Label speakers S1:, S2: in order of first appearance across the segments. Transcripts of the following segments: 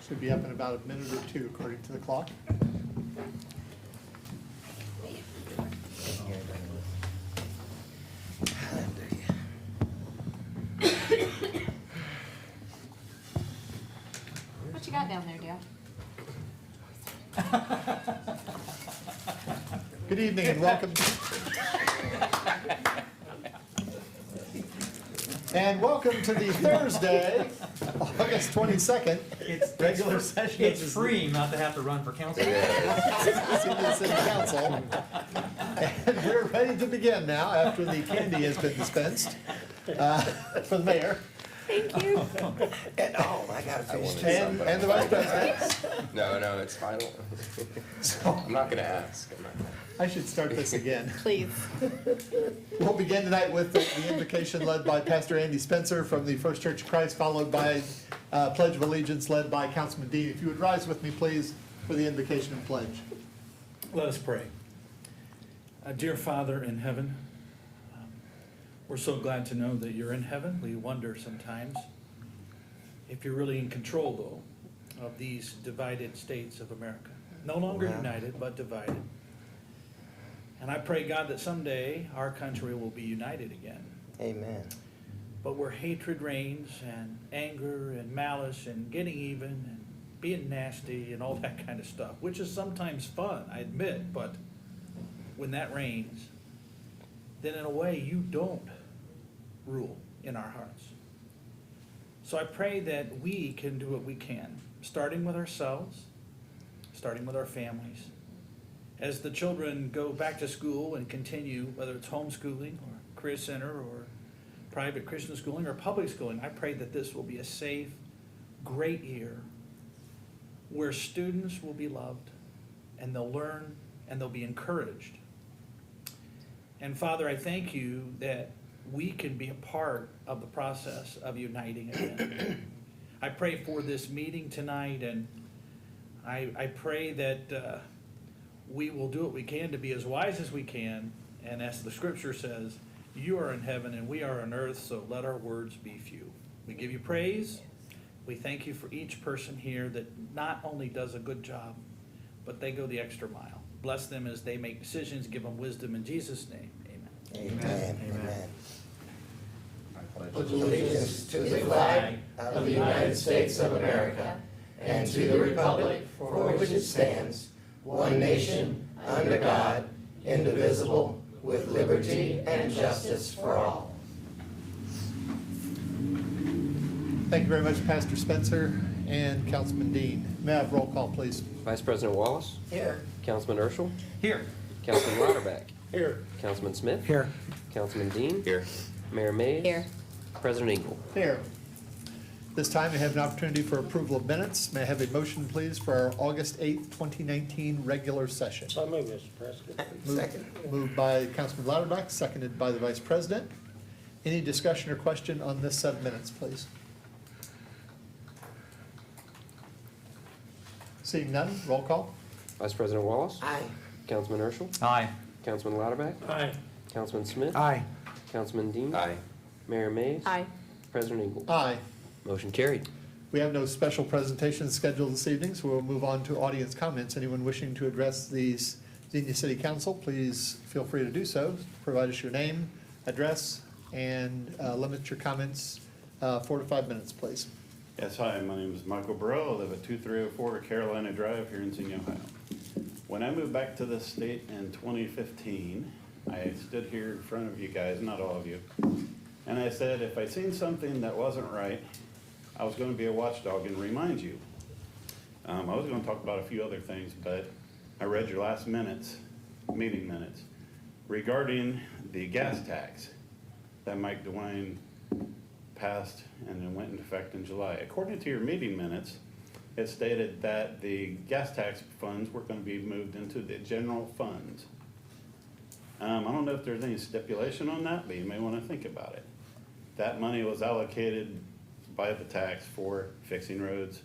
S1: Should be up in about a minute or two, according to the clock.
S2: What you got down there, Dale?
S1: Good evening and welcome. And welcome to the Thursday, August 22nd, regular session.
S3: It's freeing not to have to run for council.
S1: Xenia City Council. And we're ready to begin now after the candy has been dispensed for the mayor.
S2: Thank you.
S4: And, oh, I gotta finish
S1: And the vice president.
S4: No, it's final. I'm not gonna ask.
S1: I should start this again.
S2: Please.
S1: We'll begin tonight with the invocation led by Pastor Andy Spencer from the First Church of Christ, followed by Pledge of Allegiance led by Councilman Dean. If you would rise with me, please, for the invocation and pledge.
S5: Let us pray. Dear Father in heaven, we're so glad to know that you're in heaven. We wonder sometimes if you're really in control, though, of these divided states of America. No longer united, but divided. And I pray, God, that someday our country will be united again.
S4: Amen.
S5: But where hatred reigns and anger and malice and getting even and being nasty and all that kind of stuff, which is sometimes fun, I admit, but when that reigns, then in a way you don't rule in our hearts. So I pray that we can do what we can, starting with ourselves, starting with our families. As the children go back to school and continue, whether it's homeschooling or career center or private Christian schooling or public schooling, I pray that this will be a safe, great year where students will be loved and they'll learn and they'll be encouraged. And Father, I thank you that we can be a part of the process of uniting again. I pray for this meeting tonight, and I pray that we will do what we can to be as wise as we can, and as the scripture says, you are in heaven and we are on earth, so let our words be few. We give you praise. We thank you for each person here that not only does a good job, but they go the extra mile. Bless them as they make decisions. Give them wisdom in Jesus' name. Amen.
S4: Amen. Amen.
S6: Pledge allegiance to the flag of the United States of America and to the republic for which it stands, one nation, under God, indivisible, with liberty and justice for all.
S1: Thank you very much, Pastor Spencer and Councilman Dean. May I have roll call, please?
S7: Vice President Wallace?
S4: Here.
S7: Councilman Urschel?
S3: Here.
S7: Councilman Lauterbach?
S1: Here.
S7: Councilman Smith?
S3: Here.
S7: Councilman Dean?
S4: Here.
S7: Mayor Mays?
S2: Here.
S7: President Engel?
S1: Here. This time we have an opportunity for approval of minutes. May I have a motion, please, for our August 8th, 2019 regular session?
S6: So moved, Mr. President.
S4: Second.
S1: Moved by Councilman Lauterbach, seconded by the Vice President. Any discussion or question on this set of minutes, please? Seeing none, roll call.
S7: Vice President Wallace?
S4: Aye.
S7: Councilman Urschel?
S3: Aye.
S7: Councilman Lauterbach?
S6: Aye.
S7: Councilman Smith?
S3: Aye.
S7: Councilman Dean?
S4: Aye.
S7: Mayor Mays?
S2: Aye.
S7: President Engel?
S1: Aye.
S7: Motion carried.
S1: We have no special presentations scheduled this evening, so we'll move on to audience comments. Anyone wishing to address the Xenia City Council, please feel free to do so. Provide us your name, address, and limit your comments 4 to 5 minutes, please.
S8: Yes, hi, my name is Michael Burrow. I live at 2304 Carolina Drive here in Xenia, Ohio. When I moved back to this state in 2015, I stood here in front of you guys, not all of you, and I said if I seen something that wasn't right, I was going to be a watchdog and remind you. I was going to talk about a few other things, but I read your last meeting minutes, regarding the gas tax that Mike DeWine passed and then went into effect in July. According to your meeting minutes, it stated that the gas tax funds were going to be moved into the general funds. I don't know if there's any stipulation on that, but you may want to think about it. That money was allocated by the tax for fixing roads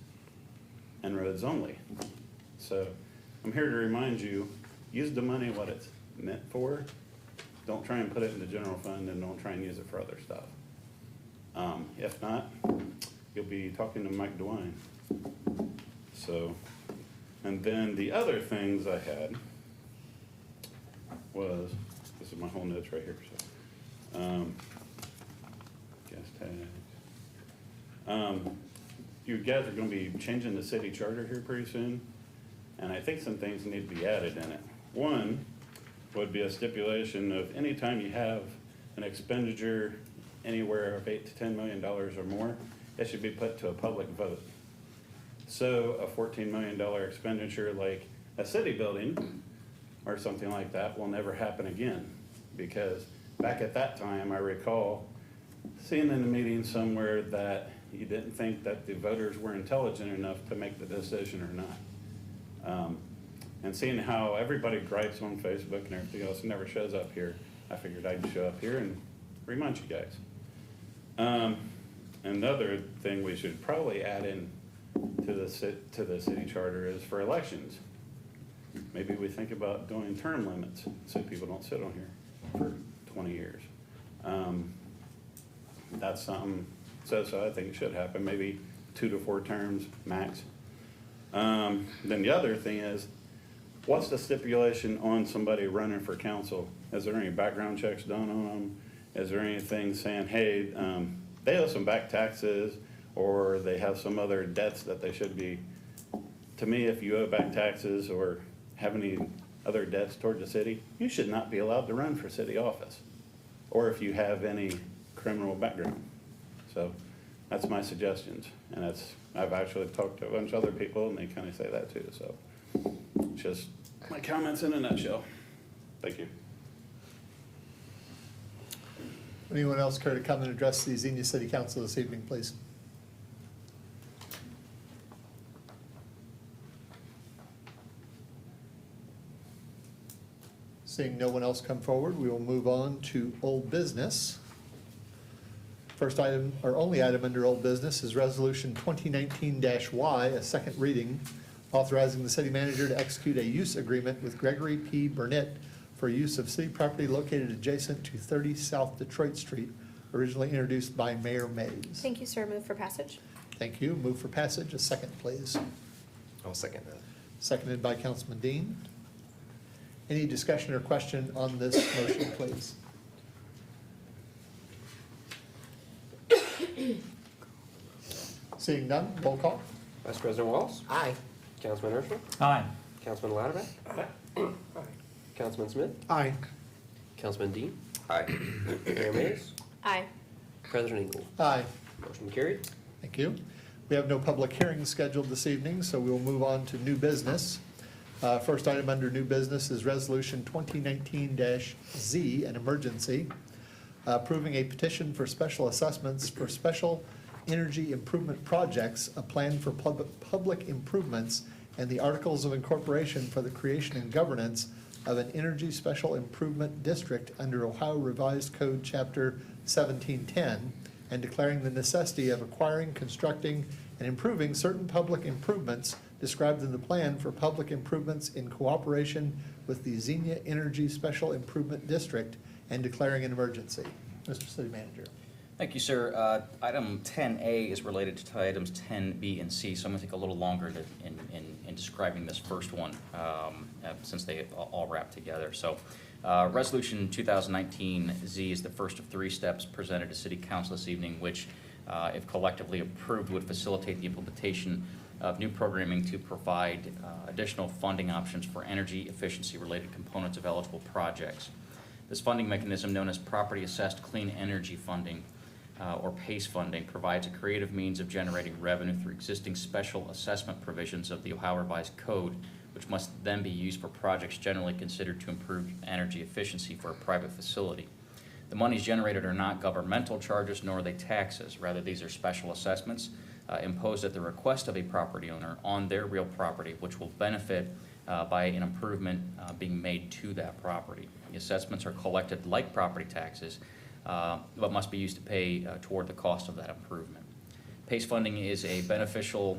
S8: and roads only. So I'm here to remind you, use the money what it's meant for. Don't try and put it in the general fund, and don't try and use it for other stuff. If not, you'll be talking to Mike DeWine. So, and then the other things I had was, this is my whole notes right here, so. Gas tax. You guys are gonna be changing the city charter here pretty soon, and I think some things need to be added in it. One would be a stipulation of anytime you have an expenditure anywhere of $8 to $10 million or more, it should be put to a public vote. So a $14 million expenditure like a city building or something like that will never happen again. Because back at that time, I recall seeing in a meeting somewhere that you didn't think that the voters were intelligent enough to make the decision or not. And seeing how everybody gripes on Facebook and everything else and never shows up here, I figured I'd show up here and remind you guys. Another thing we should probably add in to the city charter is for elections. Maybe we think about doing term limits so people don't sit on here for 20 years. That's something, so I think it should happen, maybe 2 to 4 terms max. Then the other thing is, what's the stipulation on somebody running for council? Is there any background checks done on them? Is there anything saying, hey, they owe some back taxes or they have some other debts that they should be? To me, if you owe back taxes or have any other debts toward the city, you should not be allowed to run for city office. Or if you have any criminal background. So that's my suggestions. And I've actually talked to a bunch of other people and they kind of say that too. So just my comments in a nutshell. Thank you.
S1: Anyone else care to come and address the Xenia City Council this evening, please? Seeing no one else come forward, we will move on to old business. First item, or only item under old business is Resolution 2019-Y, a second reading, authorizing the city manager to execute a use agreement with Gregory P. Burnett for use of city property located adjacent to 30 South Detroit Street, originally introduced by Mayor Mays.
S2: Thank you, sir. Move for passage.
S1: Thank you. Move for passage. A second, please.
S4: I'll second that.
S1: Seconded by Councilman Dean. Any discussion or question on this motion, please? Seeing none, roll call.
S7: Vice President Walls?
S6: Aye.
S7: Councilman Urschel?
S3: Aye.
S7: Councilman Lauterbach? Councilman Smith?
S1: Aye.
S7: Councilman Dean?
S4: Aye.
S7: Mayor Mays?
S2: Aye.
S7: President Engel?
S1: Aye.
S7: Motion carried.
S1: Thank you. We have no public hearings scheduled this evening, so we will move on to new business. First item under new business is Resolution 2019-Z, an emergency, approving a petition for special assessments for special energy improvement projects, a plan for public improvements, and the articles of incorporation for the creation and governance of an energy special improvement district under Ohio Revised Code Chapter 1710, and declaring the necessity of acquiring, constructing, and improving certain public improvements described in the plan for public improvements in cooperation with the Xenia Energy Special Improvement District, and declaring an emergency. Mr. City Manager.
S9: Thank you, sir. Item 10A is related to items 10B and C, so I'm going to take a little longer in describing this first one since they all wrap together. So Resolution 2019-Z is the first of 3 steps presented to City Council this evening, which, if collectively approved, would facilitate the implementation of new programming to provide additional funding options for energy efficiency-related components of eligible projects. This funding mechanism, known as Property Assessed Clean Energy Funding, or PACE funding, provides a creative means of generating revenue through existing special assessment provisions of the Ohio Revised Code, which must then be used for projects generally considered to improve energy efficiency for a private facility. The monies generated are not governmental charges, nor are they taxes. Rather, these are special assessments imposed at the request of a property owner on their real property, which will benefit by an improvement being made to that property. The assessments are collected like property taxes, but must be used to pay toward the cost of that improvement. PACE funding is a beneficial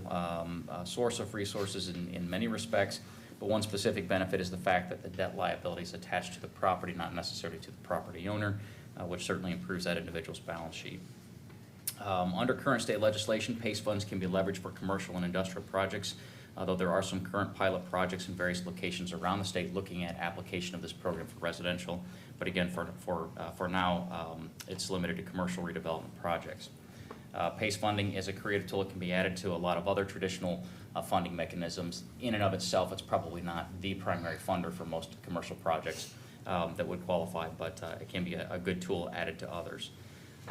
S9: source of resources in many respects, but one specific benefit is the fact that the debt liability is attached to the property, not necessarily to the property owner, which certainly improves that individual's balance sheet. Under current state legislation, PACE funds can be leveraged for commercial and industrial projects Though there are some current pilot projects in various locations around the state looking at application of this program for residential. But again, for now, it's limited to commercial redevelopment projects. PACE funding is a creative tool that can be added to a lot of other traditional funding mechanisms. In and of itself, it's probably not the primary funder for most commercial projects that would qualify, but it can be a good tool added to others.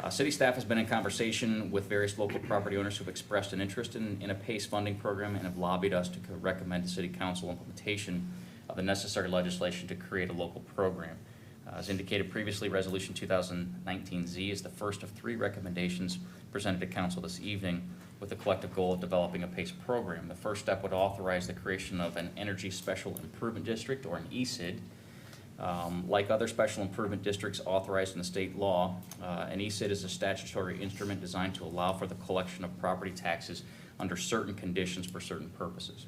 S9: City staff has been in conversation with various local property owners who've expressed an interest in a PACE funding program and have lobbied us to recommend to City Council implementation of the necessary legislation to create a local program. As indicated previously, Resolution 2019Z is the first of 3 recommendations presented to Council this evening with the collective goal of developing a PACE program. The first step would authorize the creation of an Energy Special Improvement District, or an ESID. Like other special improvement districts authorized in the state law, an ESID is a statutory instrument designed to allow for the collection of property taxes under certain conditions for certain purposes.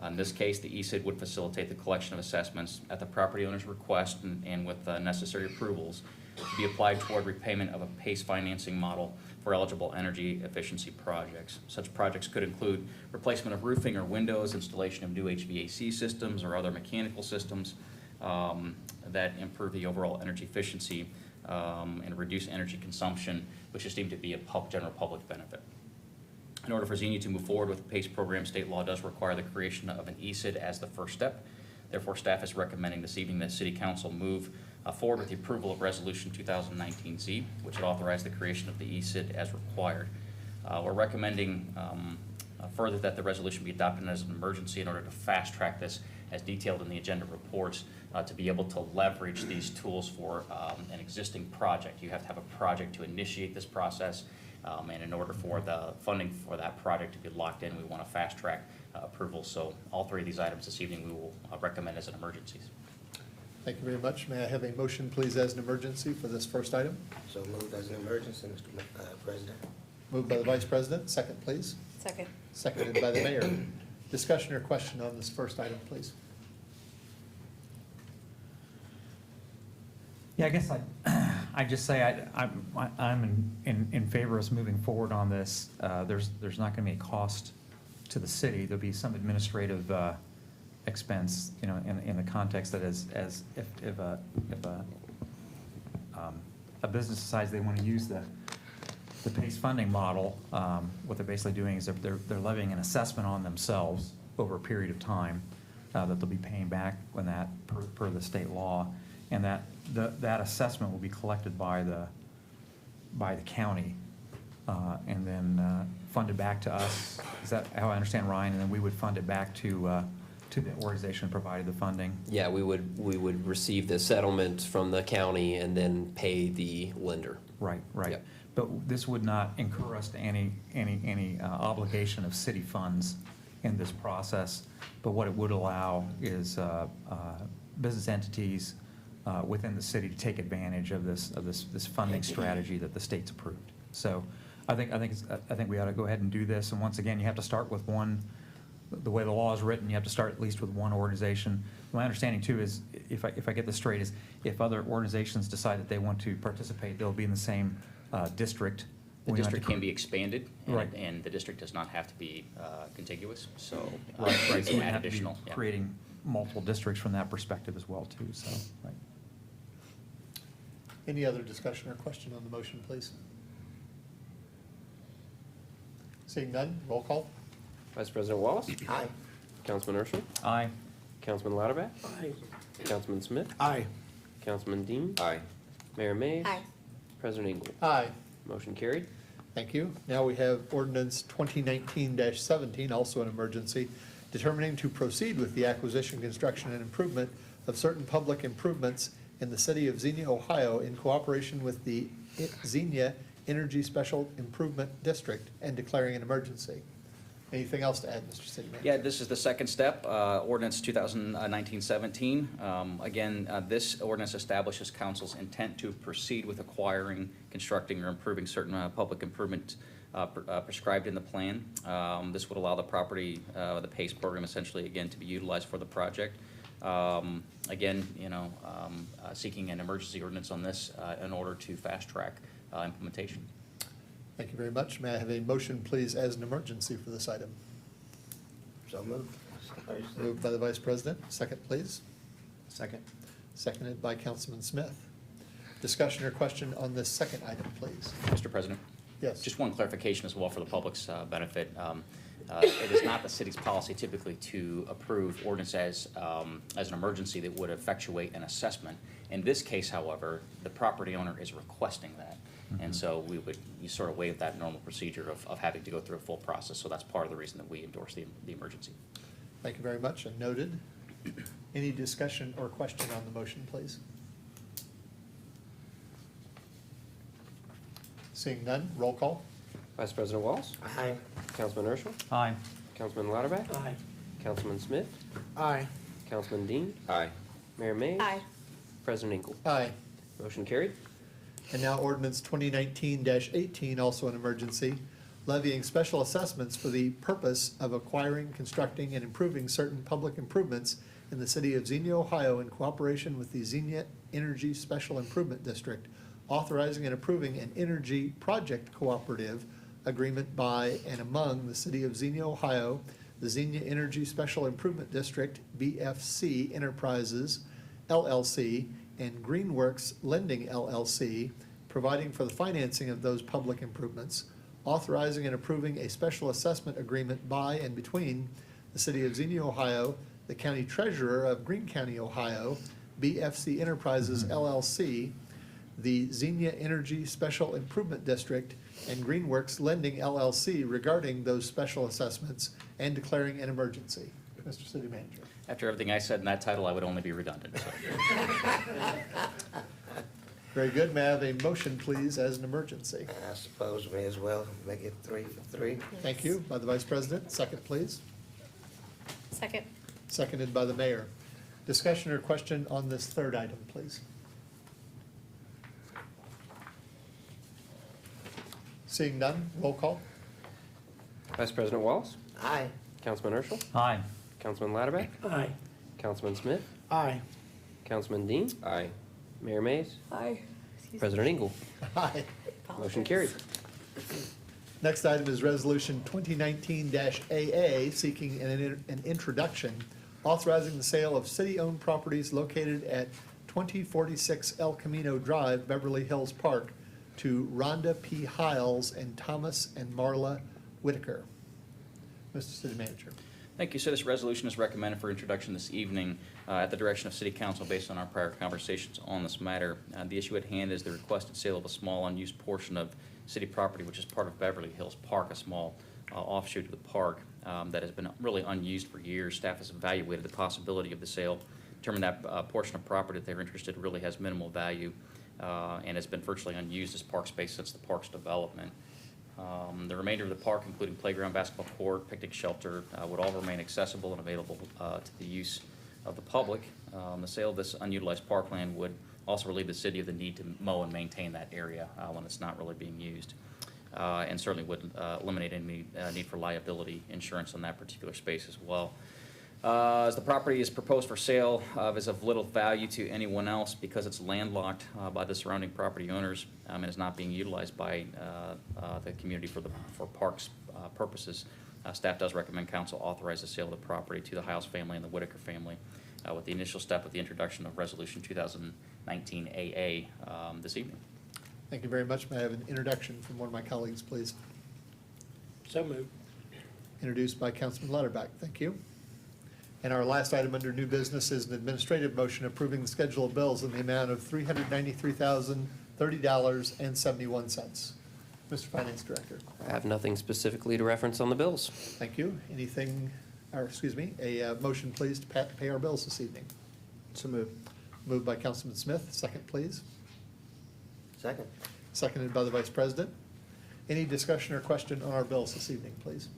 S9: In this case, the ESID would facilitate the collection of assessments at the property owner's request and with necessary approvals to be applied toward repayment of a PACE financing model for eligible energy efficiency projects. Such projects could include replacement of roofing or windows, installation of new HVAC systems or other mechanical systems that improve the overall energy efficiency and reduce energy consumption, which is deemed to be a general public benefit. In order for Xenia to move forward with the PACE program, state law does require the creation of an ESID as the first step. Therefore, staff is recommending this evening that City Council move forward with the approval of Resolution 2019Z, which would authorize the creation of the ESID as required. We're recommending further that the resolution be adopted as an emergency in order to fast track this as detailed in the agenda reports to be able to leverage these tools for an existing project. You have to have a project to initiate this process, and in order for the funding for that project to be locked in, we want to fast track approval. So all 3 of these items this evening we will recommend as an emergencies.
S1: Thank you very much. May I have a motion, please, as an emergency for this first item?
S6: So moved as an emergency, Mr. President.
S1: Moved by the Vice President. Second, please.
S2: Second.
S1: Seconded by the Mayor. Discussion or question on this first item, please?
S3: Yeah, I guess I'd just say I'm in favor of us moving forward on this. There's not going to be a cost to the city. There'll be some administrative expense, you know, in the context that as if a business decides they want to use the PACE funding model, what they're basically doing is they're levying an assessment on themselves over a period of time that they'll be paying back when that per the state law, and that assessment will be collected by the county and then funded back to us. Is that how I understand, Ryan? And then we would fund it back to the organization that provided the funding.
S7: Yeah, we would receive the settlement from the county and then pay the lender.
S3: Right.
S7: Yep.
S3: But this would not incur us to any obligation of city funds in this process. But what it would allow is business entities within the city to take advantage of this funding strategy that the state's approved. So I think we ought to go ahead and do this. And once again, you have to start with one. The way the law is written, you have to start at least with one organization. My understanding too is, if I get this straight, is if other organizations decide that they want to participate, they'll be in the same district.
S9: The district can be expanded,
S3: Right.
S9: and the district does not have to be contiguous, so
S3: Right,
S9: you
S3: so
S9: can
S3: we
S9: add
S3: have to be
S9: additional. Yeah.
S3: creating multiple districts from that perspective as well too, so, right.
S1: Any other discussion or question on the motion, please? Seeing none, roll call.
S7: Vice President Wallace?
S6: Aye.
S7: Councilman Urschel?
S3: Aye.
S7: Councilman Lauterbach?
S6: Aye.
S7: Councilman Smith?
S6: Aye.
S7: Councilman Dean?
S4: Aye.
S7: Mayor Mays?
S2: Aye.
S7: President Ingle?
S1: Aye.
S7: Motion carried.
S1: Thank you. Now we have ordinance 2019-17, also an emergency, determining to proceed with the acquisition, construction, and improvement of certain public improvements in the city of Xenia, Ohio, in cooperation with the Xenia Energy Special Improvement District, and declaring an emergency. Anything else to add, Mr. City Manager?
S9: Yeah, this is the second step, ordinance 2019-17. Again, this ordinance establishes council's intent to proceed with acquiring, constructing, or improving certain public improvement prescribed in the plan. This would allow the property, the PACE program essentially, again, to be utilized for the project. Again, seeking an emergency ordinance on this in order to fast track implementation.
S1: Thank you very much. May I have a motion, please, as an emergency for this item?
S6: So moved.
S1: Moved by the Vice President. Second, please.
S6: Second.
S1: Seconded by Councilman Smith. Discussion or question on this second item, please?
S9: Mr. President?
S1: Yes.
S9: Just one clarification as well for the public's benefit. It is not the city's policy typically to approve ordinance as an emergency that would effectuate an assessment. In this case, however, the property owner is requesting that. And so you sort of waive that normal procedure of having to go through a full process. So that's part of the reason that we endorse the emergency.
S1: Thank you very much, and noted. Any discussion or question on the motion, please? Seeing none, roll call.
S7: Vice President Walls?
S6: Aye.
S7: Councilman Urschel?
S3: Aye.
S7: Councilman Lauterbach?
S6: Aye.
S7: Councilman Smith?
S6: Aye.
S7: Councilman Dean?
S4: Aye.
S7: Mayor Mays?
S2: Aye.
S7: President Engel?
S1: Aye.
S7: Motion carried.
S1: And now ordinance 2019-18, also an emergency, levying special assessments for the purpose of acquiring, constructing, and improving certain public improvements in the city of Xenia, Ohio, in cooperation with the Xenia Energy Special Improvement District, authorizing and approving an energy project cooperative agreement by and among the city of Xenia, Ohio, the Xenia Energy Special Improvement District, BFC Enterprises, LLC, and Greenworks Lending, LLC, providing for the financing of those public improvements, authorizing and approving a special assessment agreement by and between the city of Xenia, Ohio, the county treasurer of Greene County, Ohio, BFC Enterprises, LLC, the Xenia Energy Special Improvement District, and Greenworks Lending, LLC, regarding those special assessments and declaring an emergency. Mr. City Manager.
S9: After everything I said in that title, I would only be redundant. So.
S1: Very good. May I have a motion, please, as an emergency?
S6: I suppose we may as well make it 3 for 3.
S1: Thank you. By the Vice President. Second, please.
S2: Second.
S1: Seconded by the Mayor. Discussion or question on this third item, please? Seeing none, roll call.
S7: Vice President Walls?
S6: Aye.
S7: Councilman Urschel?
S3: Aye.
S7: Councilman Lauterbach?
S6: Aye.
S7: Councilman Smith?
S6: Aye.
S7: Councilman Dean?
S4: Aye.
S7: Mayor Mays?
S2: Aye.
S7: President Engel?
S1: Aye.
S7: Motion carried.
S1: Next item is Resolution 2019-AA, seeking an introduction, authorizing the sale of city-owned properties located at 2046 El Camino Drive, Beverly Hills Park, to Rhonda P. Hiles and Thomas and Marla Whitaker. Mr. City Manager.
S9: Thank you. So this resolution is recommended for introduction this evening at the direction of City Council based on our prior conversations on this matter. The issue at hand is the requested sale of a small unused portion of city property, which is part of Beverly Hills Park, a small offshoot of the park that has been really unused for years. Staff has evaluated the possibility of the sale, determined that portion of property that they're interested in really has minimal value and has been virtually unused as park space since the park's development. The remainder of the park, including playground, basketball court, picnic shelter, would all remain accessible and available to the use of the public. The sale of this unutilized parkland would also relieve the city of the need to mow and maintain that area when it's not really being used, and certainly would eliminate any need for liability insurance on that particular space as well. As the property is proposed for sale, is of little value to anyone else because it's landlocked by the surrounding property owners and is not being utilized by the community for parks purposes. Staff does recommend council authorize the sale of the property to the Hiles family and the Whitaker family with the initial step of the introduction of Resolution 2019 AA this evening.
S1: Thank you very much. May I have an introduction from one of my colleagues, please?
S6: So moved.
S1: Introduced by Councilman Lauterbach. Thank you. And our last item under new business is an administrative motion approving the schedule of bills in the amount of $393,030.71. Mr. Finance Director.
S7: I have nothing specifically to reference on the bills.
S1: Thank you. Anything, or excuse me, a motion please to pay our bills this evening.
S6: So moved.
S1: Moved by Councilman Smith. Second, please.
S6: Second.
S1: Seconded by the Vice President. Any discussion or question on our bills this evening, please?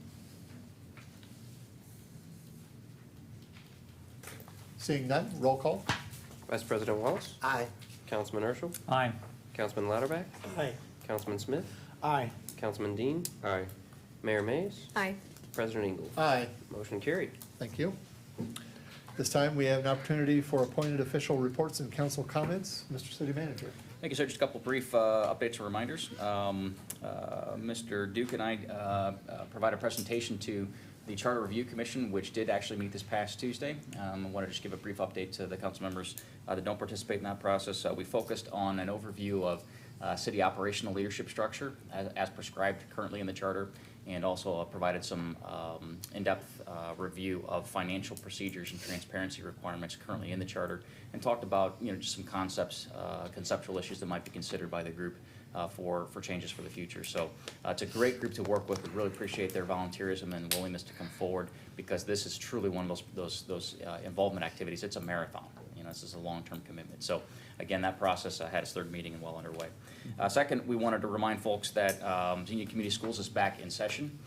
S1: Seeing none, roll call.
S7: Vice President Walls?
S6: Aye.
S7: Councilman Urschel?
S3: Aye.
S7: Councilman Lauterbach?
S6: Aye.
S7: Councilman Smith?
S6: Aye.
S7: Councilman Dean?
S4: Aye.
S7: Mayor Mays?
S2: Aye.
S7: President Engel?
S1: Aye.
S7: Motion carried.
S1: Thank you. This time, we have an opportunity for appointed official reports and council comments. Mr. City Manager.
S9: Thank you, sir. Just a couple brief updates and reminders. Mr. Duke and I provided a presentation to The Charter Review Commission, which did actually meet this past Tuesday, I wanted to just give a brief update to the council members that don't participate in that process. We focused on an overview of city operational leadership structure as prescribed currently in the charter, and also provided some in-depth review of financial procedures and transparency requirements currently in the charter, and talked about just some concepts, conceptual issues that might be considered by the group for changes for the future. So it's a great group to work with. We really appreciate their volunteerism and willingness to come forward, because this is truly one of those involvement activities. It's a marathon. This is a long-term commitment. So again, that process had its third meeting and well underway. Second, we wanted to remind folks that Xenia Community Schools is back in session.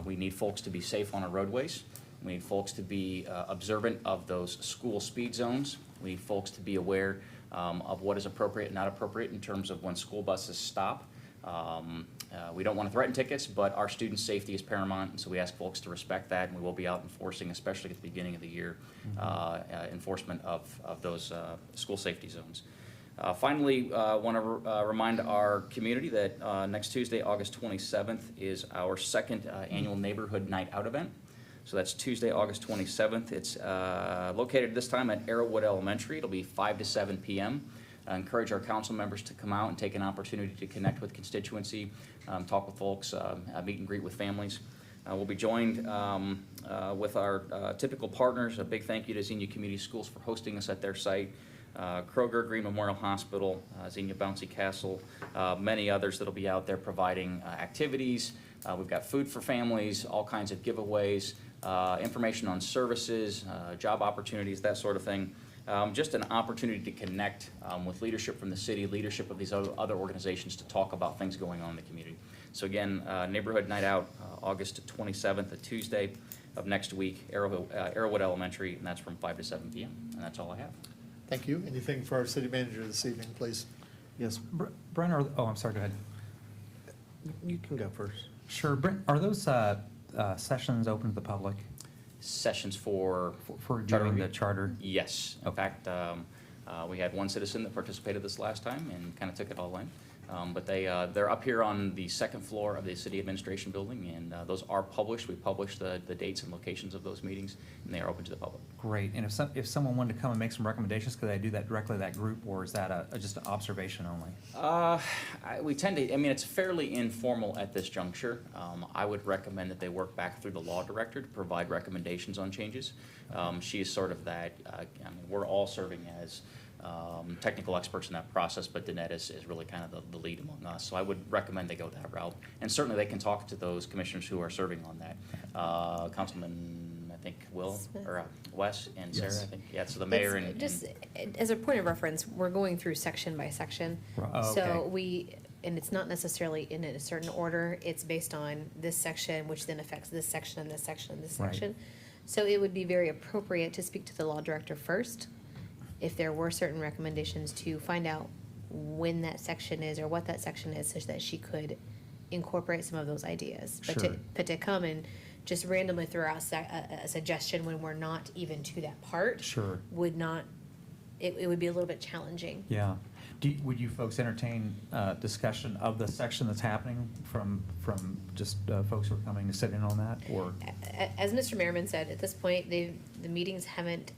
S9: We need folks to be safe on our roadways. We need folks to be observant of those school speed zones. We need folks to be aware of what is appropriate and not appropriate in terms of when school buses stop. We don't want to threaten tickets, but our students' safety is paramount, and so we ask folks to respect that, and we will be out enforcing, especially at the beginning of the year, enforcement of those school safety zones. Finally, I want to remind our community that next Tuesday, August 27th, is our second annual Neighborhood Night Out event. So that's Tuesday, August 27th. It's located this time at Arrowwood Elementary. It'll be 5 to 7 p.m. I encourage our council members to come out and take an opportunity to connect with constituency, talk with folks, meet and greet with families. We'll be joined with our typical partners. A big thank you to Xenia Community Schools for hosting us at their site. Kroger, Green Memorial Hospital, Xenia Bouncy Castle, many others that'll be out there providing activities. We've got food for families, all kinds of giveaways, information on services, job opportunities, that sort of thing. Just an opportunity to connect with leadership from the city, leadership of these other organizations, to talk about things going on in the community. So again, Neighborhood Night Out, August 27th, a Tuesday of next week, Arrowwood Elementary, and that's from 5 to 7 p.m. And that's all I have.
S1: Thank you. Anything for our city manager this evening, please?
S3: Yes, Brent, I'm sorry, go ahead.
S6: You can go first.
S3: Sure, Brent, are those sessions open to the public
S9: Sessions for
S3: for
S9: charter
S3: doing the
S9: review?
S3: charter?
S9: Yes. In fact, we had one citizen that participated this last time and kind of took it all in. But they're up here on the second floor of the city administration building, and those are published. We publish the dates and locations of those meetings, and they are open to the public.
S3: Great. And if someone wanted to come and make some recommendations, could they do that directly to that group, or is that just an observation only?
S9: We tend to, it's fairly informal at this juncture. I would recommend that they work back through the law director to provide recommendations on changes. She is sort of that, we're all serving as technical experts in that process, but Danette is really kind of the lead among us. So I would recommend they go that route. And certainly they can talk to those commissioners who are serving on that. Councilman, I think, Will,
S2: Smith.
S9: or Wes and Sarah,
S3: Yes.
S9: I think. Yeah, so the mayor and.
S2: Just as a point of reference, we're going through section by section.
S3: Oh,
S2: So
S3: okay.
S2: and it's not necessarily in a certain order, it's based on this section, which then affects this section and this section and this
S3: Right.
S2: section. So it would be very appropriate to speak to the law director first, if there were certain recommendations, to find out when that section is or what that section is, such that she could incorporate some of those ideas.
S3: Sure.
S2: But to come and just randomly throw out a suggestion when we're not even to that part.
S3: Sure.
S2: Would not, it would be a little bit challenging.
S3: Yeah. Would you folks entertain discussion of the section that's happening from just folks who are coming to sit in on that, or?
S2: As Mr. Merriman said, at this point, the meetings haven't,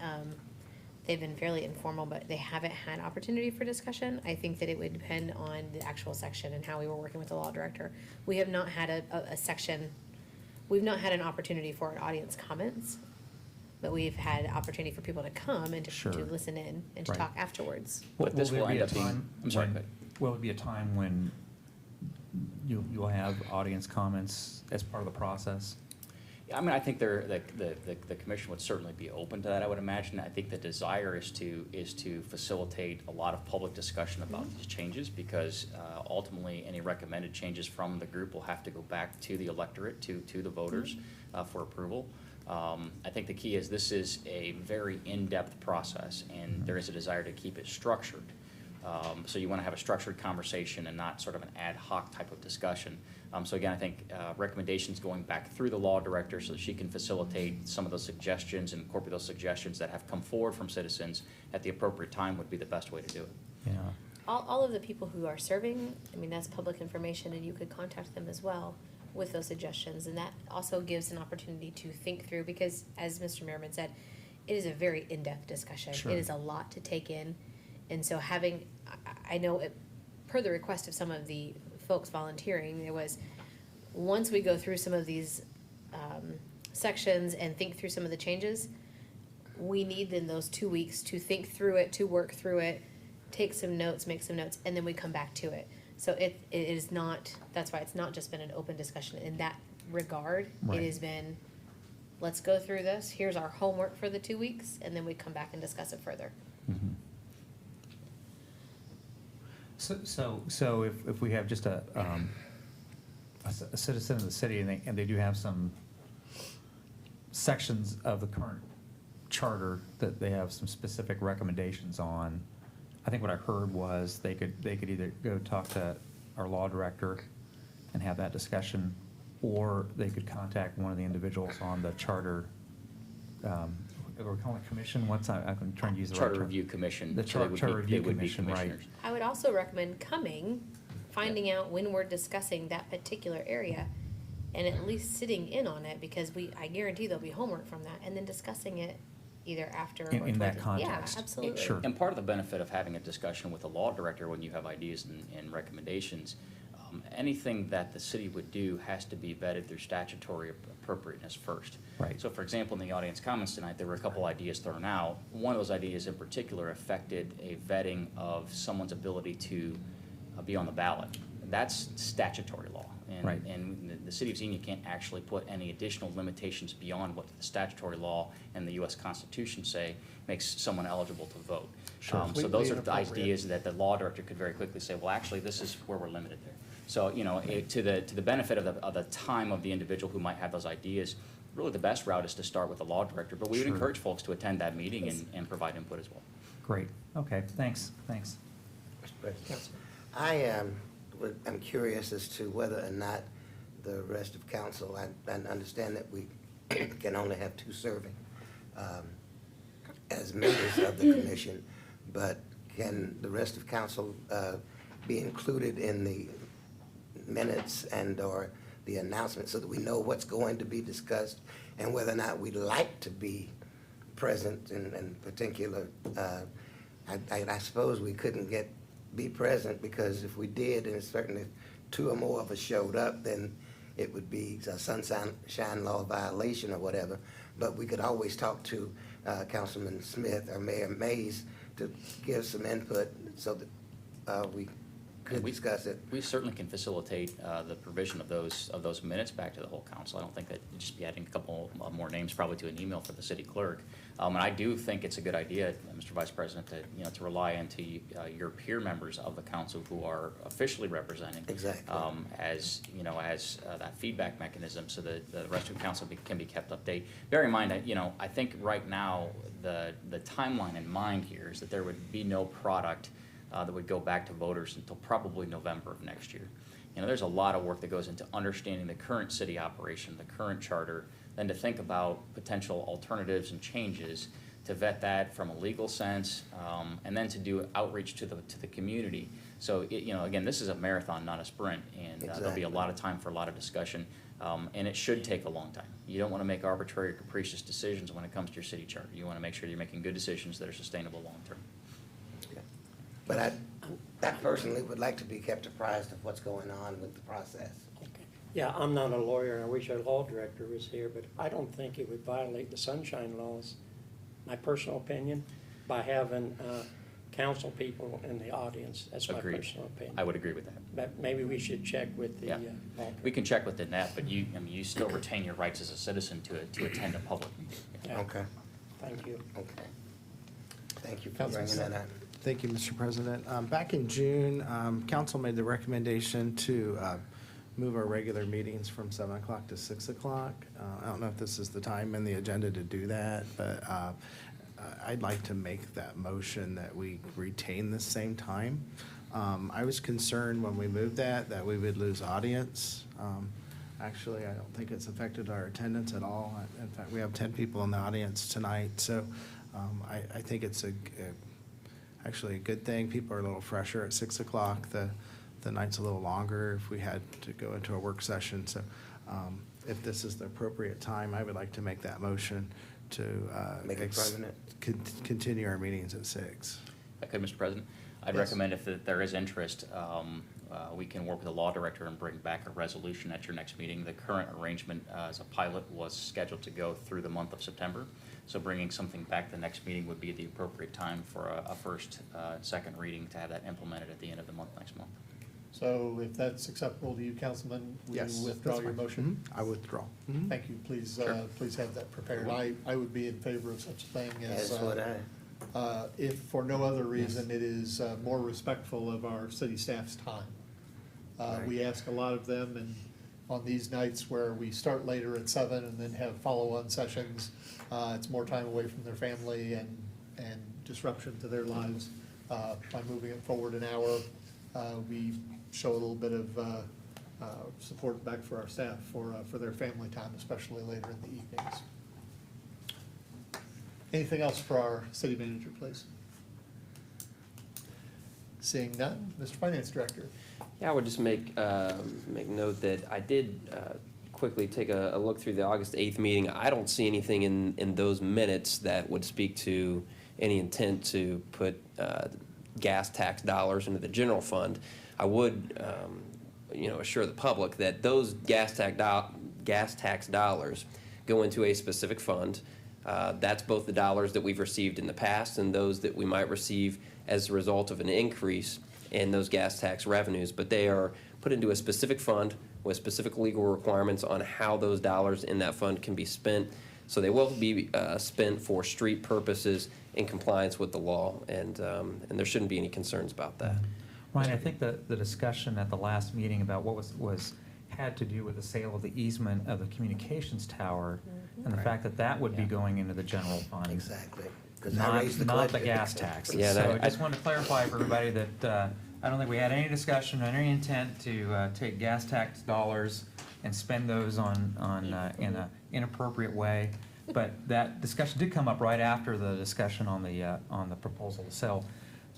S2: they've been fairly informal, but they haven't had opportunity for discussion. I think that it would depend on the actual section and how we were working with the law director. We have not had a section, we've not had an opportunity for an audience comments, but we've had opportunity for people to come and
S3: Sure.
S2: to listen in and to
S3: Right.
S2: talk afterwards.
S9: But this
S3: there
S9: will
S3: be
S9: end
S3: a
S9: up being-
S3: time
S9: I'm sorry,
S3: when-
S9: go ahead.
S3: Will it be a time when you'll have audience comments as part of the process?
S9: I think the commission would certainly be open to that, I would imagine. I think the desire is to facilitate a lot of public discussion about these changes, because ultimately any recommended changes from the group will have to go back to the electorate, to the voters for approval. I think the key is this is a very in-depth process, and there is a desire to keep it structured. So you want to have a structured conversation and not sort of an ad hoc type of discussion. So again, I think recommendations going back through the law director so that she can facilitate some of those suggestions and incorporate those suggestions that have come forward from citizens at the appropriate time would be the best way to do it.
S3: Yeah.
S2: All of the people who are serving, that's public information, and you could contact them as well. with those suggestions, and that also gives an opportunity to think through, because as Mr. Merriman said, it is a very in-depth discussion.
S3: Sure.
S2: It is a lot to take in, and so having, I know it, per the request of some of the folks volunteering, there was, once we go through some of these sections and think through some of the changes, we need then those 2 weeks to think through it, to work through it, take some notes, make some notes, and then we come back to it. So it is not, that's why it's not just been an open discussion in that regard.
S3: Right.
S2: It has been, let's go through this, here's our homework for the 2 weeks, and then we come back and discuss it further.
S3: Mhm. So if we have just a citizen of the city and they do have some sections of the current charter that they have some specific recommendations on, I think what I heard was they could either go talk to our law director and have that discussion, or they could contact one of the individuals on the charter, we're calling it commission, I'm trying to use the right term.
S7: Charter Review Commission.
S3: The
S7: so they would
S3: Charter
S7: be-
S3: Review
S7: they would be
S3: Commission, right.
S7: commissioners.
S2: I would also recommend coming, finding out when we're discussing that particular area, and at least sitting in on it, because I guarantee there'll be homework from that, and then discussing it either after or
S3: In that
S2: towards the-
S3: context.
S2: Yeah, absolutely.
S3: Sure.
S7: And part of the benefit of having a discussion with the law director when you have ideas and recommendations, anything that the city would do has to be vetted through statutory appropriateness first.
S3: Right.
S7: So for example, in the audience comments tonight, there were a couple ideas thrown out. One of those ideas in particular affected a vetting of someone's ability to be on the ballot. That's statutory law.
S3: Right.
S7: And the city of Xenia can't actually put any additional limitations beyond what the statutory law and the US Constitution say makes someone eligible to vote.
S3: Sure.
S7: So those are
S1: Completely
S7: the
S1: inappropriate.
S7: ideas that the law director could very quickly say, well, actually, this is where we're limited there. So, to the benefit of the time of the individual who might have those ideas, really the best route is to start with the law director, but we would
S3: Sure.
S7: encourage folks to attend that meeting and provide input as well.
S3: Great, okay, thanks.
S6: Mr. President, I'm curious as to whether or not the rest of council, I understand that we can only have two serving as members of the commission, but can the rest of council be included in the minutes and/or the announcement so that we know what's going to be discussed and whether or not we'd like to be present in particular? I suppose we couldn't be present, because if we did, and certainly two or more of us showed up, then it would be a sunshine law violation or whatever. But we could always talk to Councilman Smith or Mayor Mays to give some input so that we could discuss it.
S7: We certainly can facilitate the provision of those minutes back to the whole council. I don't think that you'd just be adding a couple more names probably to an email for the city clerk. And I do think it's a good idea, Mr. Vice President, to rely into your peer members of the council who are officially representing.
S6: Exactly.
S7: As that feedback mechanism, so that the rest of the council can be kept updated. Bear in mind that, I think right now, the timeline in mind here is that there would be no product that would go back to voters until probably November of next year. There's a lot of work that goes into understanding the current city operation, the current charter, then to think about potential alternatives and changes, to vet that from a legal sense, and then to do outreach to the community. So, again, this is a marathon, not a sprint, and there'll be a lot of time for a lot of discussion, and it should take a long time. You don't want to make arbitrary or capricious decisions when it comes to your city charter. You want to make sure you're making good decisions that are sustainable long-term.
S6: But I personally would like to be kept apprised of what's going on with the process.
S10: Yeah, I'm not a lawyer, and I wish our law director was here, but I don't think it would violate the sunshine laws, my personal opinion, by having council people in the audience. That's my
S7: Agreed.
S10: personal opinion.
S7: I would agree with that.
S10: But maybe we should check with the
S7: Yeah.
S10: law
S7: We can check with the net, but you still retain your rights as a citizen to attend a public meeting.
S10: Yeah.
S6: Okay,
S10: Thank you.
S6: okay. Thank you for
S1: Councilman
S6: bringing that
S1: Smith.
S6: up.
S11: Thank you, Mr. President. Back in June, council made the recommendation to move our regular meetings from 7 o'clock to 6 o'clock. I don't know if this is the time in the agenda to do that, but I'd like to make that motion that we retain the same time. I was concerned when we moved that we would lose audience. Actually, I don't think it's affected our attendance at all. In fact, we have 10 people in the audience tonight, so I think it's actually a good thing. People are a little fresher at 6 o'clock the the night's a little longer if we had to go into a work session. So if this is the appropriate time, I would like to make that motion to
S6: Make it permanent.
S11: continue our meetings at 6.
S7: If I could, Mr. President, I'd
S1: Yes.
S7: recommend if there is interest, we can work with the law director and bring back a resolution at your next meeting. The current arrangement as a pilot was scheduled to go through the month of September. So bringing something back the next meeting would be the appropriate time for a first, second reading to have that implemented at the end of the month next month.
S1: So if that's acceptable to you, Councilman, will
S11: Yes.
S1: you withdraw
S11: that's
S1: your
S11: fine.
S1: motion?
S11: Mhm. I withdraw. Mhm.
S1: Thank you. Please,
S7: Sure.
S1: please have that prepared. I would be in favor of such a thing as,
S6: That's what
S1: if for no other reason, it is more respectful of our city staff's time. We ask a lot of them, and on these nights where we start later at 7 and then have follow-on sessions, it's more time away from their family and disruption to their lives. By moving it forward an hour, we show a little bit of support back for our staff for their family time, especially later in the evenings. Anything else for our city manager, please? Seeing none, Mr. Finance Director.
S12: Yeah, I would just make note that I did quickly take a look through the August 8th meeting. I don't see anything in those minutes that would speak to any intent to put gas tax dollars into the general fund. I would, assure the public that those gas tax dollars go into a specific fund. That's both the dollars that we've received in the past and those that we might receive as a result of an increase in those gas tax revenues. But they are put into a specific fund with specific legal requirements on how those dollars in that fund can be spent. So they will be spent for street purposes in compliance with the law, and there shouldn't be any concerns about that.
S3: Ryan, I think the discussion at the last meeting about what had to do with the sale of the easement of the communications tower and the
S6: Right.
S3: fact that would be going into the general fund.
S6: Exactly. 'Cause I raised the
S3: Not the
S6: question.
S3: gas tax.
S12: Yeah,
S3: So I
S12: that-
S3: just wanted to clarify for everybody that I don't think we had any discussion or any intent to take gas tax dollars and spend those in an inappropriate way. But that discussion did come up right after the discussion on the proposal to sell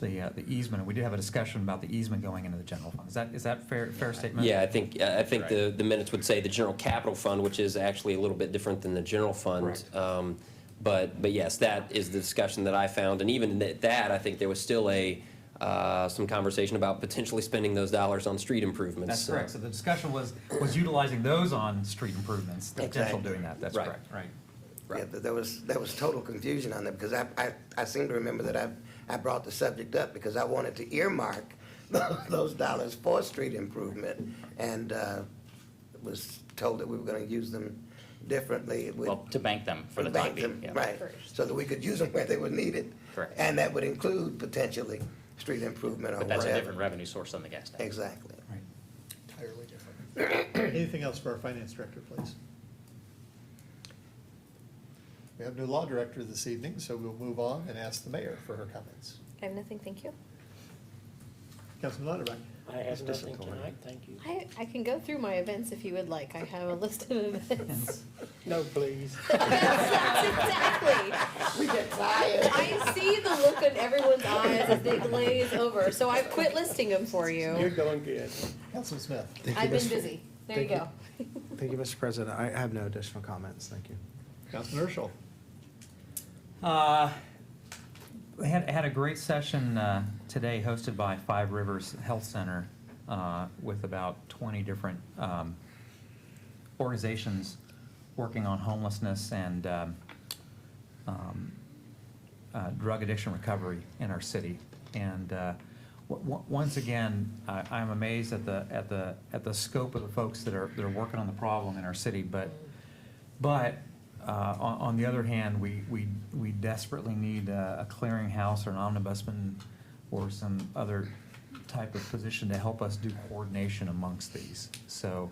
S3: the easement. And we did have a discussion about the easement going into the general fund. Is that fair statement?
S12: Yeah, I think the minutes would say the general capital fund, which is actually a little bit different than the general fund.
S3: Correct.
S12: But yes, that is the discussion that I found, and even at that, I think there was still some conversation about potentially spending those dollars on street improvements.
S3: That's correct. So the discussion was utilizing those on street improvements, the potential of
S6: Exactly.
S3: doing that. That's
S12: Right.
S3: correct, right.
S6: Yeah, but there was total confusion on that, because I seem to remember that I brought the subject up because I wanted to earmark those dollars for street improvement, and was told that we were gonna use them differently.
S7: Well, to bank them for the
S6: Bank
S7: time being.
S6: them,
S7: yeah.
S6: right,
S2: First.
S6: so that we could use them where they were needed.
S7: Correct.
S6: And that would include potentially street improvement or
S7: But
S6: whatever.
S7: that's a different revenue source than the gas tax.
S6: Exactly.
S3: Right.
S1: Entirely different. Anything else for our finance director, please? We have no law director this evening, so we'll move on and ask the mayor for her comments.
S2: I have nothing, thank you.
S1: Councilman Lauterbach.
S10: I have nothing tonight, thank you.
S2: I can go through my events if you would like. I have a list of events.
S10: No, please.
S2: That's exactly.
S6: We get tired.
S2: I see the look in everyone's eyes as they glaze over, so I've quit listing them for
S10: You're
S2: you.
S10: going good.
S1: Councilman Smith.
S11: Thank you,
S2: I've been
S11: Mr.
S2: busy. There you
S11: Thank
S2: go.
S11: Thank you, Mr. President. I have no additional comments. Thank you.
S1: Councilman Urschel.
S3: We had a great session today hosted by Five Rivers Health Center with about 20 different organizations working on homelessness and drug addiction recovery in our city. And once again, I'm amazed at the scope of the folks that are working on the problem in our city. But on the other hand, we desperately need a clearinghouse or an omnibusman or some other type of position to help us do coordination amongst these. So,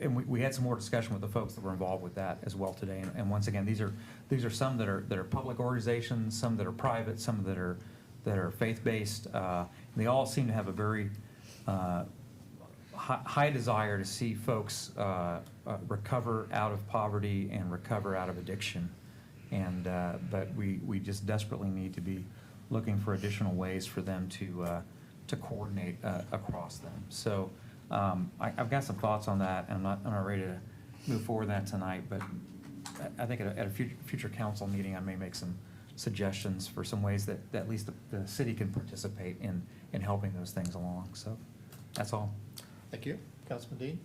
S3: and we had some more discussion with the folks that were involved with that as well today. And once again, these are some that are public organizations, some that are private, some that are faith-based. They all seem to have a very high desire to see folks recover out of poverty and recover out of addiction. And but we just desperately need to be looking for additional ways for them to coordinate across them. So I've got some thoughts on that, and I'm not ready to move forward that tonight, but I think at a future council meeting, I may make some suggestions for some ways that at least the city can participate in helping those things along. So that's all.
S1: Thank you. Councilman Dean?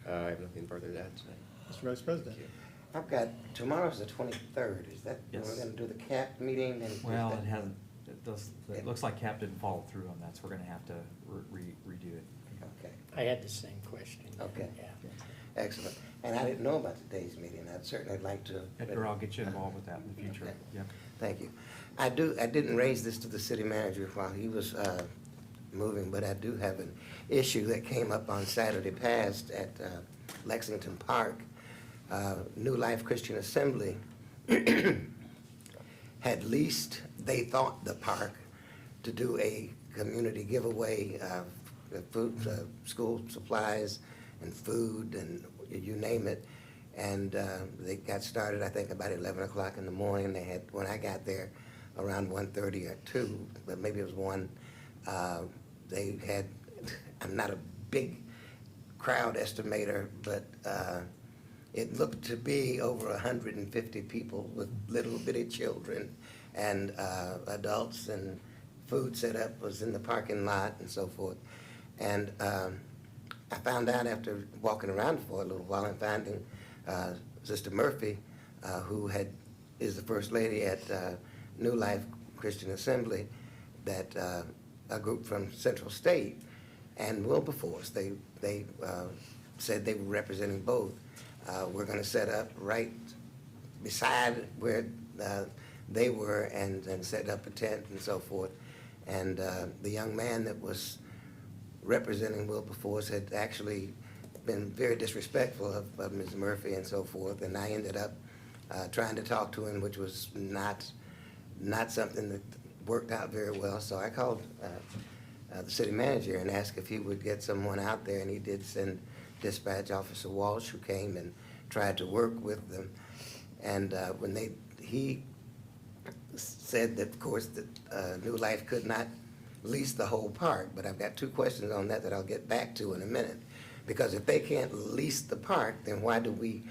S4: I have nothing further to add tonight.
S1: Mr. Vice President?
S6: I've got, tomorrow's the 23rd, is that, when we're
S3: Yes.
S6: gonna do the CAP meeting? And
S3: Well, it hasn't, it looks like CAP didn't follow through on that, so we're gonna have to redo it.
S6: Okay,
S10: I had the same question.
S6: Okay.
S10: Yeah.
S6: excellent. And I didn't know about today's meeting, I'd certainly like to.
S3: Edgar, I'll get you involved with that in the future.
S6: Okay.
S3: Yep.
S6: Thank you. I didn't raise this to the city manager while he was moving, but I do have an issue that came up on Saturday past at Lexington Park. New Life Christian Assembly had leased, they thought, the park to do a community giveaway of food, school supplies and food and you name it. And they got started, I think, about 11 o'clock in the morning. They had, when I got there, around 1:30 or 2, but maybe it was 1, they had, I'm not a big crowd estimator, but it looked to be over 150 people with little bitty children and adults, and food set up was in the parking lot and so forth. And I found out after walking around for a little while and finding Sister Murphy, who is the first lady at New Life Christian Assembly, that a group from Central State and Wilberforce, they said they were representing both. We're going to set up right beside where they were and set up a tent and so forth. And the young man that was representing Wilberforce had actually been very disrespectful of Ms. Murphy and so forth, and I ended up trying to talk to him, which was not something that worked out very well. So I called the city manager and asked if he would get someone out there, and he did send Dispatch Officer Walsh, who came and tried to work with them. And when he said that, of course, that New Life could not lease the whole park, but I've got 2 questions on that I'll get back to in a minute. Because if they can't lease the park, then why do we,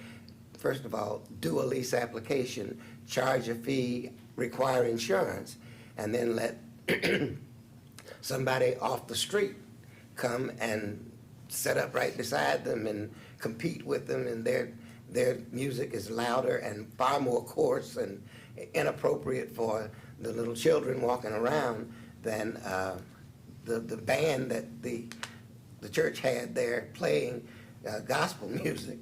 S6: first of all, do a lease application, charge a fee, require insurance, and then let somebody off the street come and set up right beside them and compete with them, and their music is louder and far more coarse and inappropriate for the little children walking around than the band that the church had there playing gospel music.